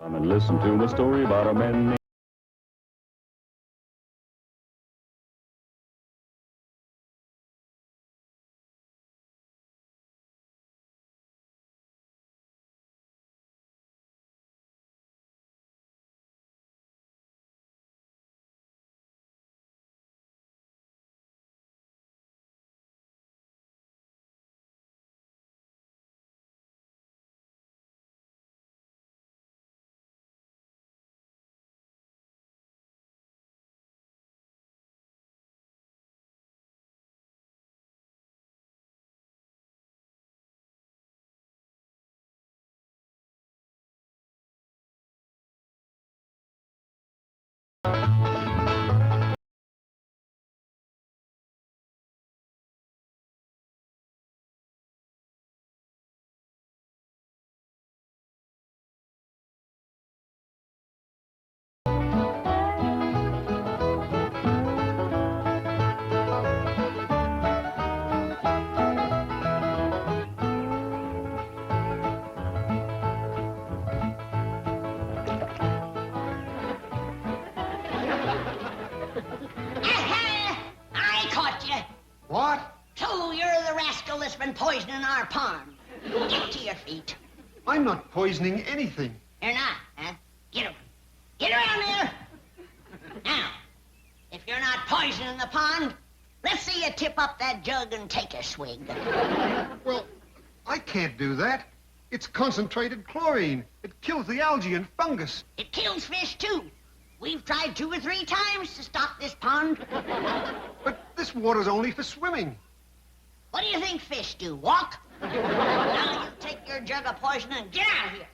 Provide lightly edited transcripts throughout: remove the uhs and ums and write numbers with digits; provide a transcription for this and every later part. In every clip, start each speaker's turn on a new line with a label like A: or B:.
A: Come and listen to my story about a man named...
B: What?
C: So you're the rascal that's been poisoning our pond. Get to your feet.
B: I'm not poisoning anything.
C: You're not, huh? Get over. Get around there. Now, if you're not poisoning the pond, let's see you tip up that jug and take a swig.
B: Well, I can't do that. It's concentrated chlorine. It kills the algae and fungus.
C: It kills fish, too. We've tried 2 or 3 times to stop this pond.
B: But this water's only for swimming.
C: What do you think fish do? Walk? Now you take your jug of poison and get out of here.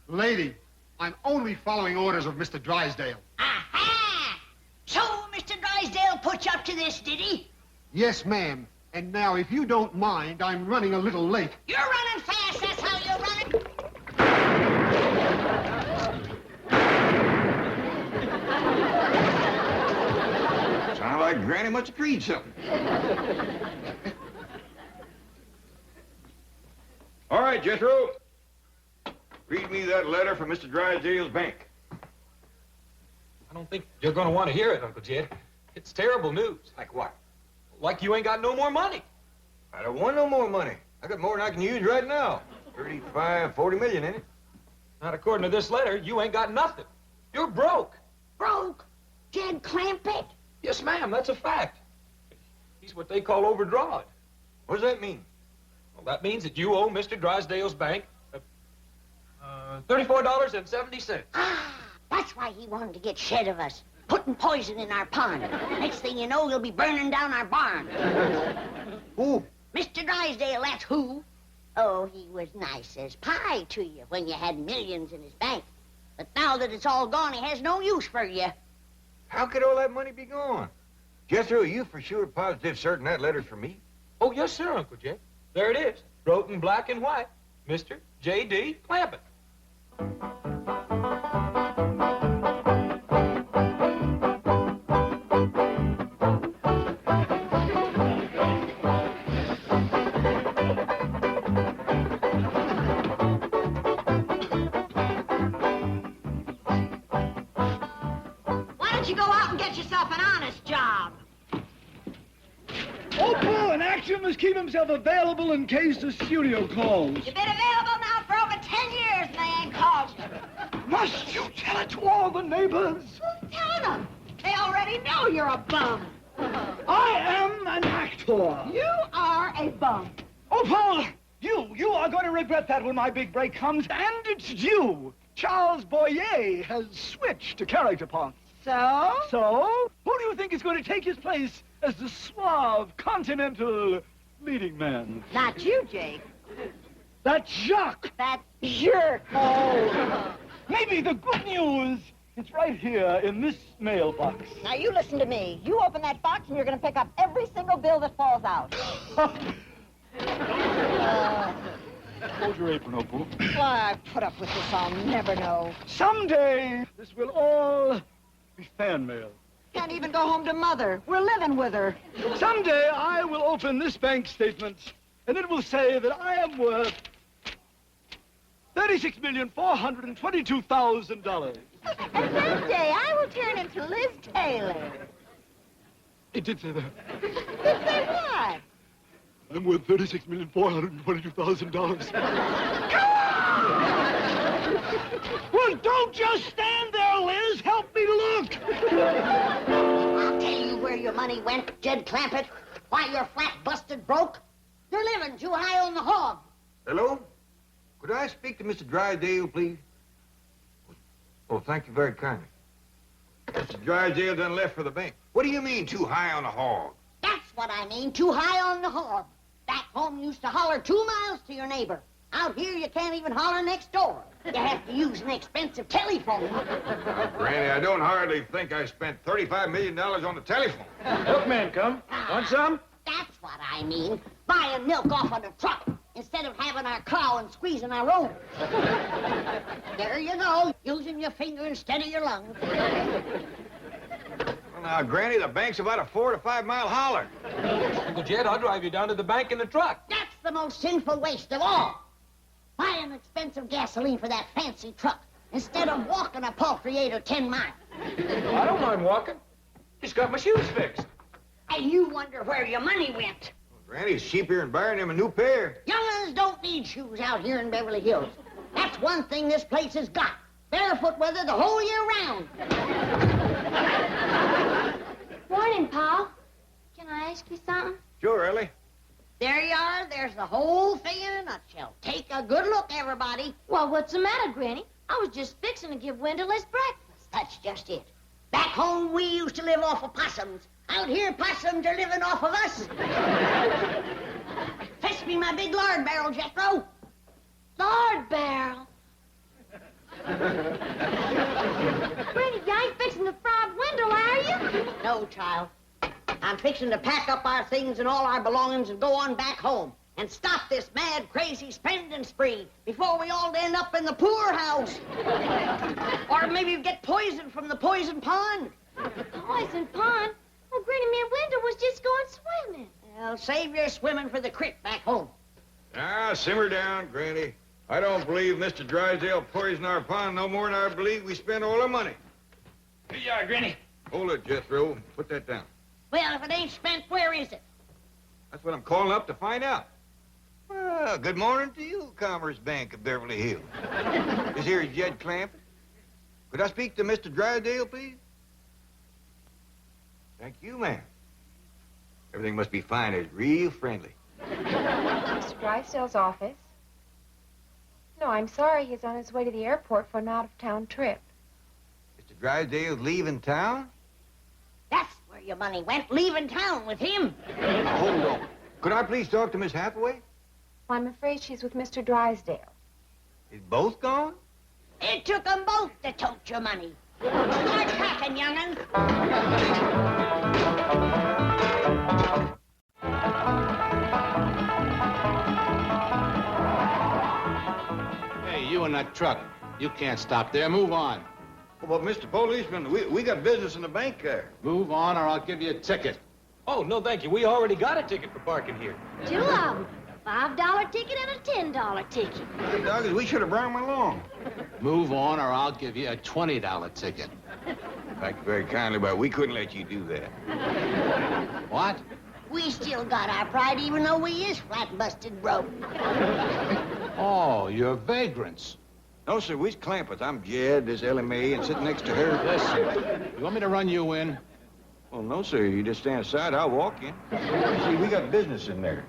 B: Lady, I'm only following orders of Mr. Drysdale.
C: Aha! So Mr. Drysdale put you up to this, did he?
B: Yes, ma'am. And now, if you don't mind, I'm running a little late.
C: You're running fast, that's how you're running.
D: Sound like Granny must have agreed something. All right, Jethro. Read me that letter from Mr. Drysdale's bank.
E: I don't think you're going to want to hear it, Uncle Jed. It's terrible news.
D: Like what?
E: Like you ain't got no more money.
D: I don't want no more money. I got more than I can use right now. 35, 40 million in it.
E: Not according to this letter, you ain't got nothing. You're broke.
C: Broke? Jed Clampett?
E: Yes, ma'am, that's a fact. He's what they call overdrawn.
D: What does that mean?
E: Well, that means that you owe Mr. Drysdale's bank $34.70.
C: Ah, that's why he wanted to get shed of us. Putting poison in our pond. Next thing you know, he'll be burning down our barn.
B: Who?
C: Mr. Drysdale, that's who. Oh, he was nice as pie to you when you had millions in his bank. But now that it's all gone, he has no use for you.
D: How could all that money be gone? Jethro, are you for sure positive certain that letter's for me?
E: Oh, yes, sir, Uncle Jed. There it is, wrote in black and white. Mr. J.D. Clampett.
C: Why don't you go out and get yourself an honest job?
F: Opal, an actor must keep himself available in case the studio calls.
C: You've been available now for over 10 years and they ain't called you.
F: Must you tell it to all the neighbors?
C: Who's telling them? They already know you're a bum.
F: I am an actor.
C: You are a bum.
F: Opal, you are going to regret that when my big break comes, and it's due. Charles Boyer has switched to character parts.
C: So?
F: So, who do you think is going to take his place as the suave, continental leading man?
C: Not you, Jake.
F: That Jacques.
C: That jerk.
F: Oh, maybe the good news is right here in this mailbox.
G: Now, you listen to me. You open that box and you're going to pick up every single bill that falls out.
F: Hold your apron, Opal.
G: Why, I put up with this, I'll never know.
F: Someday, this will all be fan mail.
G: Can't even go home to Mother. We're living with her.
F: Someday, I will open this bank statement, and it will say that I am worth $36,422,000.
G: And that day, I will turn into Liz Taylor.
F: It did say that.
G: Did say what?
F: I'm worth $36,422,000. Well, don't just stand there, Liz. Help me look.
C: I'll tell you where your money went, Jed Clampett. Why you're flat busted broke. You're living too high on the hog.
D: Hello? Could I speak to Mr. Drysdale, please? Oh, thank you very kindly. Mr. Drysdale done left for the bank. What do you mean, too high on the hog?
C: That's what I mean, too high on the hog. Back home you used to holler 2 miles to your neighbor. Out here you can't even holler next door. You have to use an expensive telephone.
D: Granny, I don't hardly think I spent $35 million on the telephone.
E: Milkman, come. Want some?
C: That's what I mean. Buying milk off of the truck instead of having our cow and squeezing our own. There you go, using your finger instead of your lungs.
D: Well, now, Granny, the bank's about a 4 to 5 mile holler.
E: Uncle Jed, I'll drive you down to the bank in the truck.
C: That's the most sinful waste of all. Buying expensive gasoline for that fancy truck instead of walking a paltry 8 or 10 miles.
E: I don't mind walking. Just got my shoes fixed.
C: And you wonder where your money went.
D: Granny, it's cheaper than buying him a new pair.
C: Young'uns don't need shoes out here in Beverly Hills. That's one thing this place has got. Barefoot weather the whole year round.
H: Morning, Pa. Can I ask you something?
D: Sure, Ellie.
C: There you are. There's the whole thing in a nutshell. Take a good look, everybody.
H: Well, what's the matter, Granny? I was just fixing to give Wendell his breakfast.
C: That's just it. Back home, we used to live off of possums. Out here, possums are living off of us. Fetch me my big lard barrel, Jethro.
H: Lord barrel. Granny, you ain't fixing to fry Wendell, are you?
C: No, child. I'm fixing to pack up our things and all our belongings and go on back home and stop this mad, crazy spending spree before we all end up in the poorhouse. Or maybe get poisoned from the poison pond.
H: Poison pond? Well, Granny, me and Wendell was just going swimming.
C: Well, save your swimming for the creek back home.
D: Ah, simmer down, Granny. I don't believe Mr. Drysdale poisoned our pond no more than I believe we spent all our money.
E: Here you are, Granny.
D: Hold it, Jethro. Put that down.
C: Well, if it ain't spent, where is it?
D: That's what I'm calling up to find out. Well, good morning to you, Commerce Bank of Beverly Hills. This here is Jed Clampett. Could I speak to Mr. Drysdale, please? Thank you, ma'am. Everything must be fine. It's real friendly.
I: Mr. Drysdale's office? No, I'm sorry. He's on his way to the airport for an out-of-town trip.
D: Mr. Drysdale's leaving town?
C: That's where your money went, leaving town with him.
D: Now, hold on. Could I please talk to Miss Hathaway?
I: Well, I'm afraid she's with Mr. Drysdale.
D: Is both gone?
C: It took them both to tote your money. Start packing, young'un.
J: Hey, you in that truck. You can't stop there. Move on.
D: Well, but Mr. Policeman, we got business in the bank there.
J: Move on or I'll give you a ticket.
E: Oh, no, thank you. We already got a ticket for parking here.
H: 2 of them. $5 ticket and a $10 ticket.
D: Hey, Doggins, we should have brought him along.
J: Move on or I'll give you a $20 ticket.
D: Thank you very kindly, but we couldn't let you do that.
J: What?
C: We still got our pride, even though we is flat busted broke.
J: Oh, you're vagrants.
D: No, sir, we's Clampetts. I'm Jed, this Ellie Mae, and sitting next to her.
J: Listen, you want me to run you in?
D: Well, no, sir. You just stand aside. I'll walk in. See, we got business in there.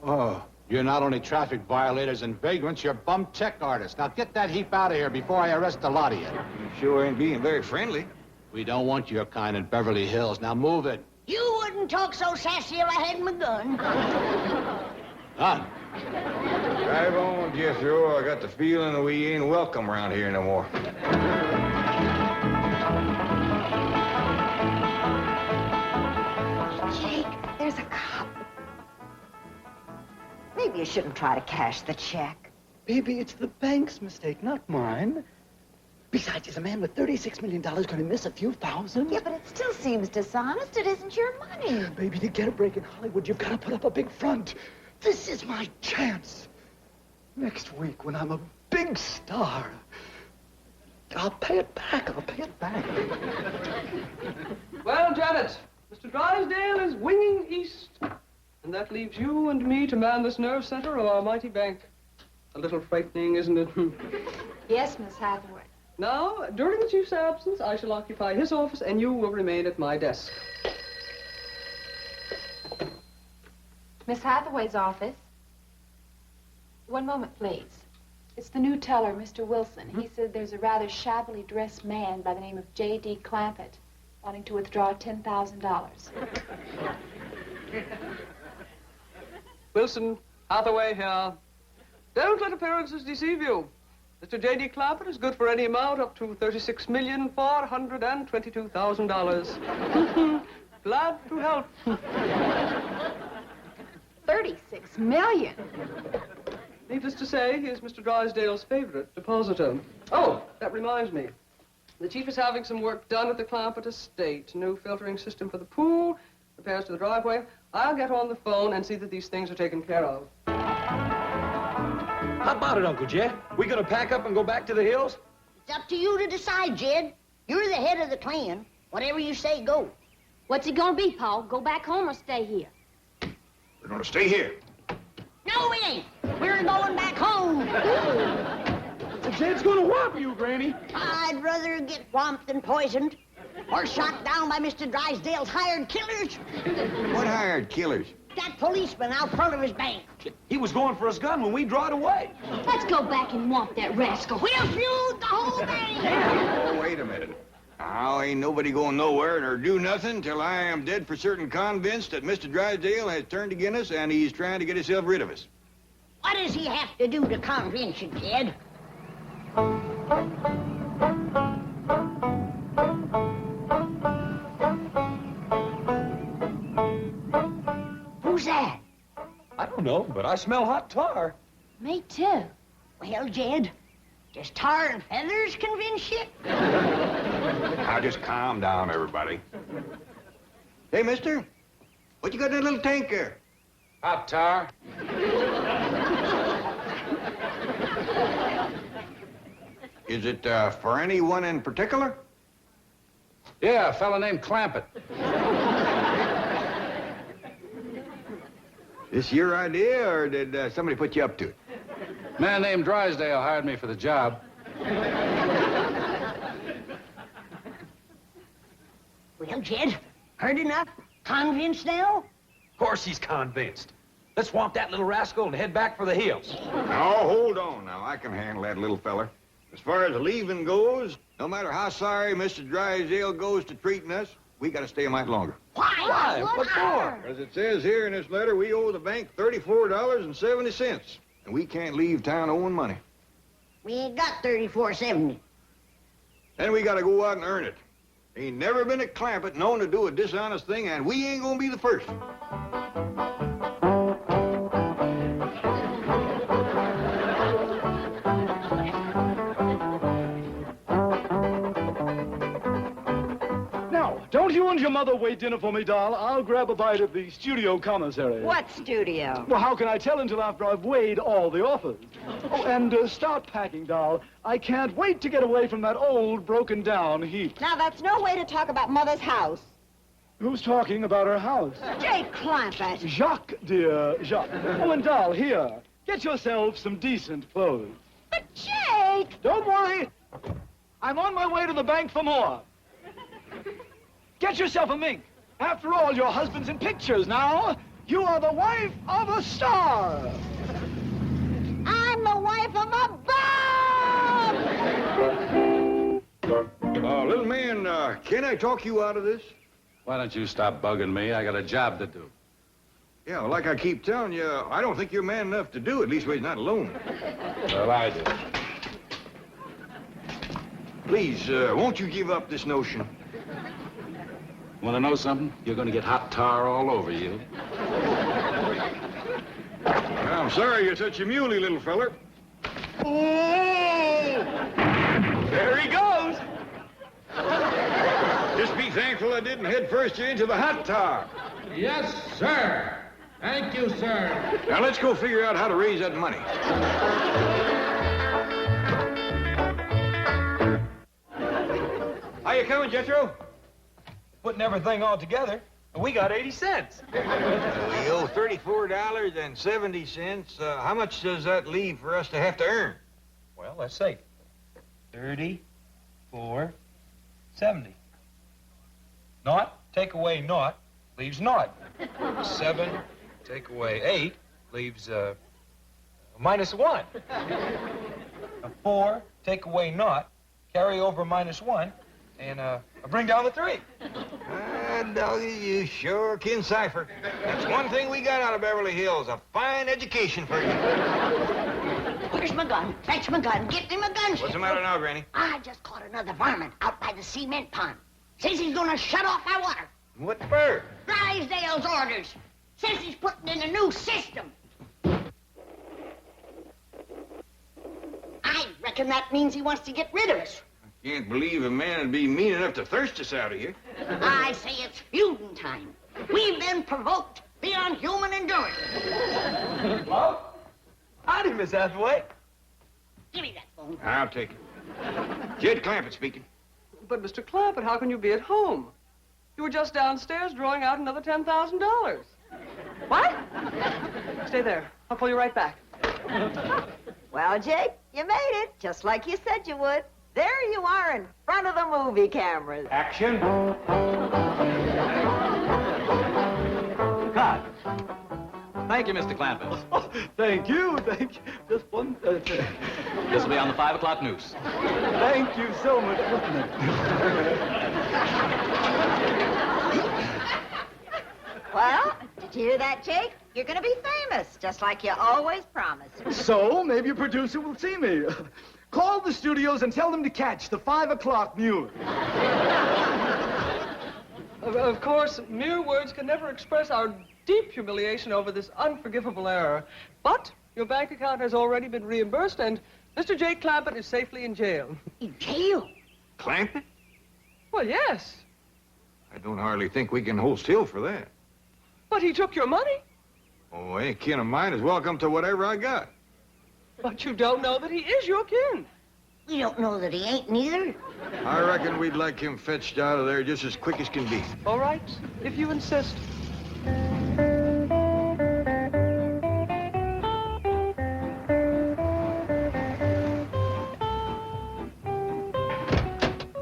J: Oh, you're not only traffic violators and vagrants, you're bum tech artists. Now get that heap out of here before I arrest a lot of you.
D: You sure ain't being very friendly.
J: We don't want your kind in Beverly Hills. Now move it.
C: You wouldn't talk so sassy if I had my gun.
J: Done.
D: Drive on, Jethro. I got the feeling that we ain't welcome around here no more.
G: Jake, there's a cop. Maybe you shouldn't try to cash the check.
F: Baby, it's the bank's mistake, not mine. Besides, is a man with $36 million going to miss a few thousand?
G: Yeah, but it still seems dishonest. It isn't your money.
F: Baby, to get a break in Hollywood, you've got to put up a big front. This is my chance. Next week, when I'm a big star, I'll pay it back. I'll pay it back.
K: Well, Janet, Mr. Drysdale is winging east. And that leaves you and me to man this nerve center of our mighty bank. A little frightening, isn't it?
I: Yes, Miss Hathaway.
K: Now, during the chief's absence, I shall occupy his office and you will remain at my desk.
I: Miss Hathaway's office. One moment, please. It's the new teller, Mr. Wilson. He said there's a rather shabbily dressed man by the name of J.D. Clampett wanting to withdraw $10,000.
K: Wilson, Hathaway here. Don't let appearances deceive you. Mr. J.D. Clampett is good for any amount up to $36,422,000. Glad to help.
I: $36 million.
K: Needless to say, he is Mr. Drysdale's favorite depositor. Oh, that reminds me. The chief is having some work done at the Clampett estate. New filtering system for the pool, repairs to the driveway. I'll get on the phone and see that these things are taken care of.
E: How about it, Uncle Jed? We gonna pack up and go back to the hills?
C: It's up to you to decide, Jed. You're the head of the clan. Whatever you say, go.
H: What's it gonna be, Paul? Go back home or stay here?
D: We're gonna stay here.
C: No, we ain't. We're going back home.
F: Jed's gonna whop you, Granny.
C: I'd rather get whomped than poisoned. Or shot down by Mr. Drysdale's hired killers.
D: What hired killers?
C: That policeman out front of his bank.
E: He was going for his gun when we drawed away.
H: Let's go back and whomp that rascal.
C: We'll feud the whole bank.
D: Oh, wait a minute. Now, ain't nobody going nowhere or do nothing till I am dead for certain convinced that Mr. Drysdale has turned against us and he's trying to get himself rid of us.
C: What does he have to do to convince you, Jed? Who's that?
E: I don't know, but I smell hot tar.
H: Me too.
C: Well, Jed, does tar and feathers convince you?
D: Now, just calm down, everybody. Hey, mister, what you got in that little tank there?
J: Hot tar.
D: Is it for anyone in particular?
J: Yeah, a fella named Clampett.
D: This your idea, or did somebody put you up to it?
J: Man named Drysdale hired me for the job.
C: Well, Jed, heard enough? Convinced now?
E: Of course he's convinced. Let's swamp that little rascal and head back for the hills.
D: Now, hold on now. I can handle that little feller. As far as leaving goes, no matter how sorry Mr. Drysdale goes to treating us, we gotta stay a mite longer.
C: Why?
E: What for?
D: As it says here in this letter, we owe the bank $34.70. And we can't leave town owing money.
C: We ain't got $34.70.
D: Then we gotta go out and earn it. Ain't never been a Clampett known to do a dishonest thing, and we ain't gonna be the first.
F: Don't you and your mother wait dinner for me, doll. I'll grab a bite at the studio commissary.
G: What studio?
F: Well, how can I tell until after I've weighed all the offers? Oh, and start packing, doll. I can't wait to get away from that old, broken-down heap.
G: Now, that's no way to talk about Mother's house.
F: Who's talking about her house?
G: Jake Clampett.
F: Jacques, dear, Jacques. Oh, and doll, here. Get yourself some decent clothes.
G: But, Jake!
F: Don't worry. I'm on my way to the bank for more. Get yourself a mink. After all, your husband's in pictures now. You are the wife of a star.
C: I'm the wife of a bum!
D: Little man, can I talk you out of this?
J: Why don't you stop bugging me? I got a job to do.
D: Yeah, well, like I keep telling you, I don't think you're man enough to do it, at least when he's not alone.
J: Well, I do.
D: Please, won't you give up this notion?
J: Want to know something? You're going to get hot tar all over you.
D: Well, I'm sorry you're such a muley, little feller.
E: Oh! There he goes.
D: Just be thankful I didn't head first you into the hot tar.
J: Yes, sir. Thank you, sir.
D: Now, let's go figure out how to raise that money. How you coming, Jethro?
E: Putting everything all together, and we got 80 cents.
D: We owe $34.70. How much does that leave for us to have to earn?
E: Well, let's see. 34.70. Naught, take away naught, leaves naught. 7, take away 8, leaves -1. 4, take away naught, carry over -1, and bring down the 3.
D: Doggy, you sure can cipher. That's one thing we got out of Beverly Hills, a fine education for you.
C: Where's my gun? Fetch my gun. Get me my gun.
D: What's the matter now, Granny?
C: I just caught another varmint out by the cement pond. Says he's gonna shut off our water.
D: What for?
C: Drysdale's orders. Says he's putting in a new system. I reckon that means he wants to get rid of us.
D: Can't believe a man would be mean enough to thirst us out of here.
C: I say it's feuding time. We've been provoked beyond human endurance.
E: Well, howdy, Miss Hathaway.
C: Give me that phone.
D: I'll take it. Jed Clampett speaking.
K: But, Mr. Clampett, how can you be at home? You were just downstairs drawing out another $10,000. What? Stay there. I'll call you right back.
G: Well, Jake, you made it, just like you said you would. There you are in front of the movie cameras.
F: Action. Cut.
L: Thank you, Mr. Clampetts.
F: Oh, thank you. Just one.
L: This will be on the 5 o'clock news.
F: Thank you so much.
G: Well, did you hear that, Jake? You're going to be famous, just like you always promised.
F: So, maybe a producer will see me. Call the studios and tell them to catch the 5 o'clock news.
K: Of course, mere words can never express our deep humiliation over this unforgivable error. But your bank account has already been reimbursed, and Mr. Jake Clampett is safely in jail.
C: In jail?
D: Clampett?
K: Well, yes.
D: I don't hardly think we can hold still for that.
K: But he took your money.
D: Oh, any kin of mine is welcome to whatever I got.
K: But you don't know that he is your kin.
C: We don't know that he ain't neither.
D: I reckon we'd like him fetched out of there just as quick as can be.
K: All right, if you insist.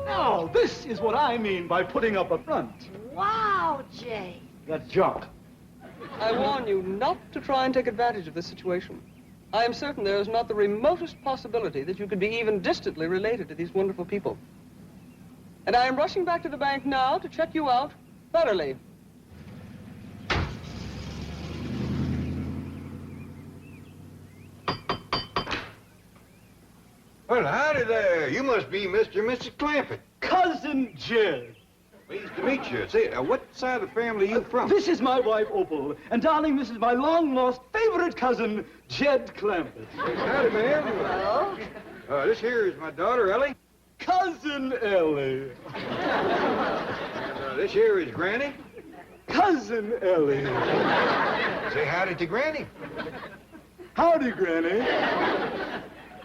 F: Now, this is what I mean by putting up a front.
C: Wow, Jay.
F: That's junk.
K: I warn you not to try and take advantage of this situation. I am certain there is not the remotest possibility that you could be even distantly related to these wonderful people. And I am rushing back to the bank now to check you out thoroughly.
D: Well, howdy there. You must be Mr. and Mrs. Clampett.
F: Cousin Jed.
D: Pleased to meet you. Say, what side of the family are you from?
F: This is my wife, Opal. And, darling, this is my long-lost favorite cousin, Jed Clampett.
D: Howdy, ma'am.
G: Hello?
D: This here is my daughter, Ellie.
F: Cousin Ellie.
D: And this here is Granny.
F: Cousin Ellie.
D: Say howdy to Granny.
F: Howdy, Granny.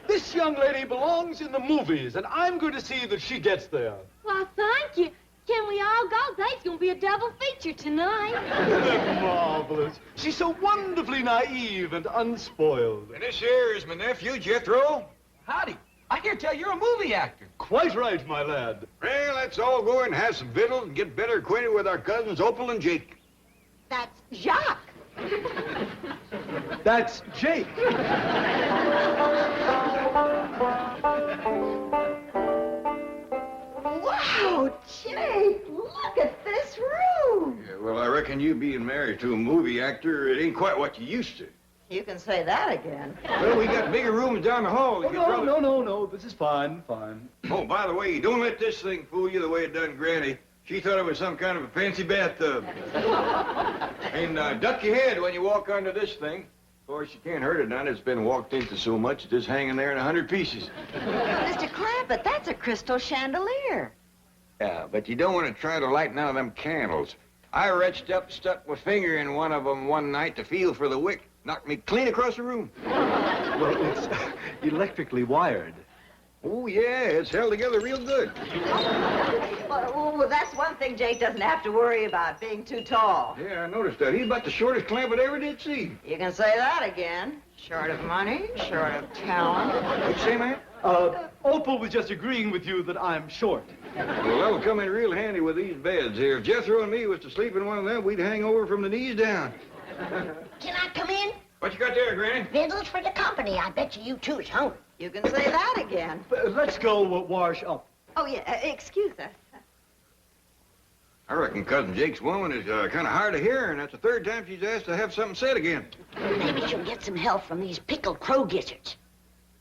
F: This young lady belongs in the movies, and I'm going to see that she gets there.
H: Well, thank you. Can we all go? There's going to be a double feature tonight.
F: Marvelous. She's so wonderfully naive and unspoiled.
D: And this here is my nephew, Jethro.
E: Howdy. I hear tell you're a movie actor.
F: Quite right, my lad.
D: Well, let's all go and have some victuals and get better acquainted with our cousins, Opal and Jake.
G: That's Jacques.
F: That's Jake.
G: Wow, Jake, look at this room.
D: Yeah, well, I reckon you being married to a movie actor, it ain't quite what you used to.
G: You can say that again.
D: Well, we got bigger rooms down the hall.
F: Oh, no. This is fine.
D: Oh, by the way, don't let this thing fool you the way it done Granny. She thought it was some kind of a fancy bathtub. And duck your head when you walk under this thing. Of course, you can't hurt it none. It's been walked into so much, it's just hanging there in 100 pieces.
G: Mr. Clampett, that's a crystal chandelier.
D: Yeah, but you don't want to try to light none of them candles. I reached up, stuck my finger in one of them one night to feel for the wick. Knocked me clean across the room.
F: Well, it's electrically wired.
D: Oh, yeah, it's held together real good.
G: Well, that's one thing Jake doesn't have to worry about, being too tall.
D: Yeah, I noticed that. He's about the shortest Clampett I ever did see.
G: You can say that again. Short of money, short of talent.
D: What'd you say, man?
F: Opal was just agreeing with you that I'm short.
D: Well, that'll come in real handy with these beds here. If Jethro and me was to sleep in one of them, we'd hang over from the knees down.
C: Can I come in?
D: What you got there, Granny?
C: Victuals for the company. I bet you two's hungry.
G: You can say that again.
F: Let's go wash up.
G: Oh, yeah, excuse us.
D: I reckon Cousin Jake's woman is kind of hard of hearing. That's the third time she's asked to have something said again.
C: Maybe she'll get some help from these pickled crow gizzards.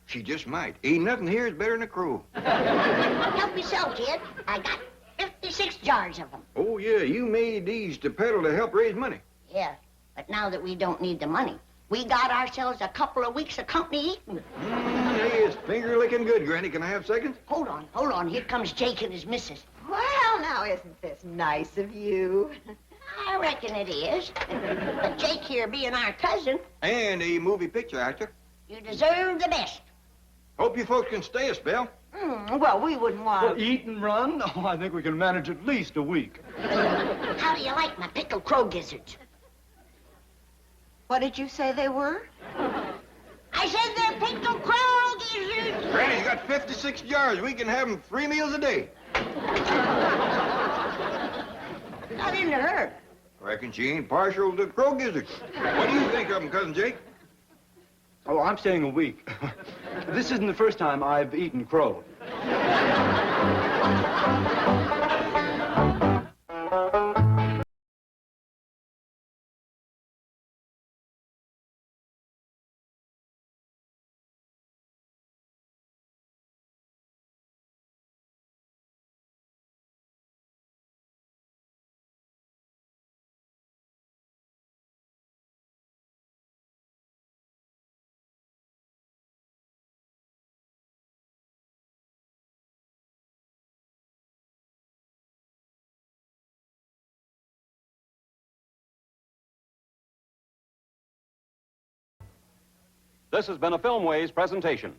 D: She just might. Ain't nothing here is better than a crow.
C: Help yourself, kid. I got 56 jars of them.
D: Oh, yeah, you made these to peddle to help raise money.
C: Yeah, but now that we don't need the money, we got ourselves a couple of weeks of company eating.
D: Hey, it's finger-licking good, Granny. Can I have seconds?
C: Hold on. Here comes Jake and his missus.
G: Well, now, isn't this nice of you?
C: I reckon it is. But Jake here being our cousin,
D: And a movie picture actor.
C: you deserve the best.
D: Hope you folks can stay a spell.
G: Well, we wouldn't want...
F: Well, eat and run? Oh, I think we can manage at least a week.
C: How do you like my pickled crow gizzards?
G: What did you say they were?
C: I said they're pickled crow gizzards.
D: Granny's got 56 jars. We can have them 3 meals a day.
C: Not into her.
D: Reckon she ain't partial to crow gizzards. What do you think of them, Cousin Jake?
F: Oh, I'm staying a week. This isn't the first time I've eaten crow.
A: This has been a Filmways presentation.